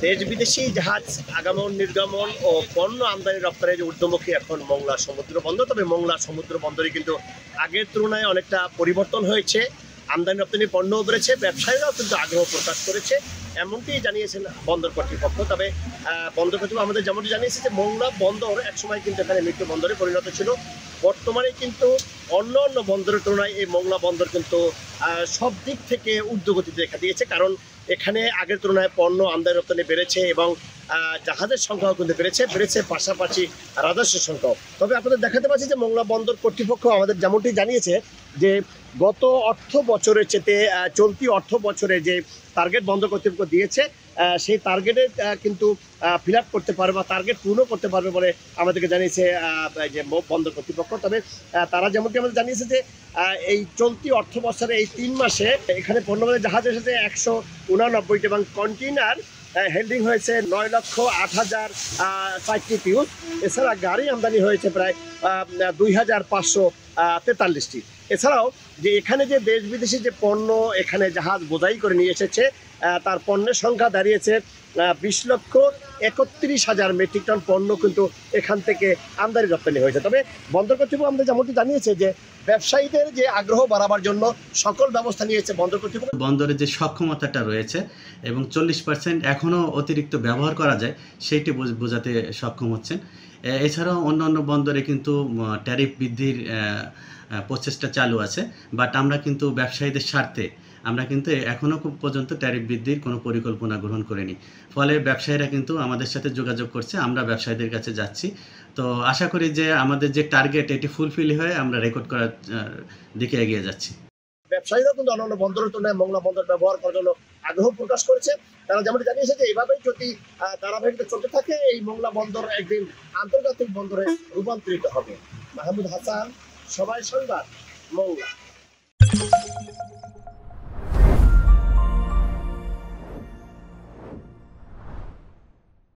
দেশ বিদেশি জাহাজ আগমন নির্গমন ও পণ্য আমদানি রপ্তানির ঊর্ধ্বমুখী এখন মোংলা সমুদ্র বন্দর। তবে মোংলা সমুদ্র বন্দরে কিন্তু আগের তুলনায় অনেকটা পরিবর্তন হয়েছে, আমদানি রপ্তানি পণ্যও বেড়েছে, ব্যবসায়ীরাও কিন্তু আগ্রহ প্রকাশ করেছে, এমনটি জানিয়েছেন বন্দর কর্তৃপক্ষ। তবে বন্দর কর্তৃপক্ষ আমাদের যেমনটি জানিয়েছে যে মোংলা বন্দর একসময় কিন্তু এখানে মৃত্যু বন্দরে পরিণত ছিল। বর্তমানে কিন্তু অন্য অন্য বন্দরের তুলনায় এই মোংলা বন্দর কিন্তু সব দিক থেকে ঊর্ধ্বগতিতে দেখা দিয়েছে, কারণ এখানে আগের তুলনায় পণ্য আমদানি রপ্তানি বেড়েছে এবং জাহাজের সংখ্যাও কিন্তু বেড়েছে পাশাপাশি রাজস্বের সংখ্যাও। তবে আপনাদের দেখাতে পাচ্ছি যে মোংলা বন্দর কর্তৃপক্ষ আমাদের যেমনটি জানিয়েছে যে গত অর্থ বছরের চেয়ে চলতি অর্থ বছরে যে টার্গেট বন্দর কর্তৃপক্ষ দিয়েছে সেই টার্গেটে কিন্তু ফিল আপ করতে পারবে বা টার্গেট পূর্ণ করতে পারবে বলে আমাদেরকে জানিয়েছে যে বন্দর কর্তৃপক্ষ। তবে তারা যেমনটি আমাদের জানিয়েছে যে এই চলতি অর্থ বছরে এই 3 মাসে এখানে পণ্যবাহী জাহাজ এসেছে 189টি এবং কন্টেইনার হেল্ডিং হয়েছে 9,08,060টি পিউজ। এছাড়া গাড়ি আমদানি হয়েছে প্রায় 2,543টি। এছাড়াও যে এখানে যে দেশ বিদেশি যে পণ্য এখানে জাহাজ বোঝাই করে নিয়ে এসেছে তার পণ্যের সংখ্যা দাঁড়িয়েছে 20,31,000 মেট্রিক টন পণ্য কিন্তু এখান থেকে আমদানি রপ্তানি হয়েছে। তবে বন্দর কর্তৃপক্ষ আমাদের যেমনটি জানিয়েছে যে ব্যবসায়ীদের যে আগ্রহ বাড়াবার জন্য সকল ব্যবস্থা নিয়েছে বন্দর কর্তৃপক্ষ। বন্দরের যে সক্ষমতাটা রয়েছে এবং 40% এখনও অতিরিক্ত ব্যবহার করা যায় সেইটি বোঝাতে সক্ষম হচ্ছেন। এছাড়াও অন্যান্য বন্দরে কিন্তু ট্যারিফ বৃদ্ধির প্রচেষ্টা চালু আছে, বাট আমরা কিন্তু ব্যবসায়ীদের স্বার্থে আমরা কিন্তু এখনও খুব পর্যন্ত ট্যারিফ বৃদ্ধির কোনো পরিকল্পনা গ্রহণ করিনি। ফলে ব্যবসায়ীরা কিন্তু আমাদের সাথে যোগাযোগ করছে, আমরা ব্যবসায়ীদের কাছে যাচ্ছি। তো আশা করি যে আমাদের যে টার্গেট এটি ফুলফিল হয়ে আমরা রেকর্ড করার দিকে এগিয়ে যাচ্ছি। ব্যবসায়ীরা কিন্তু অন্যান্য বন্দরের তুলনায় মোংলা বন্দর ব্যবহার করার জন্য আগ্রহ প্রকাশ করেছে। তারা যেমনটি জানিয়েছে যে এভাবেই যদি ধারাবাহিকতা চলতে থাকে এই মোংলা বন্দর একদিন আন্তর্জাতিক বন্দরে রূপান্তরিত হবে। মাহমুদ হাসান, সময় সংবাদ, মোংলা।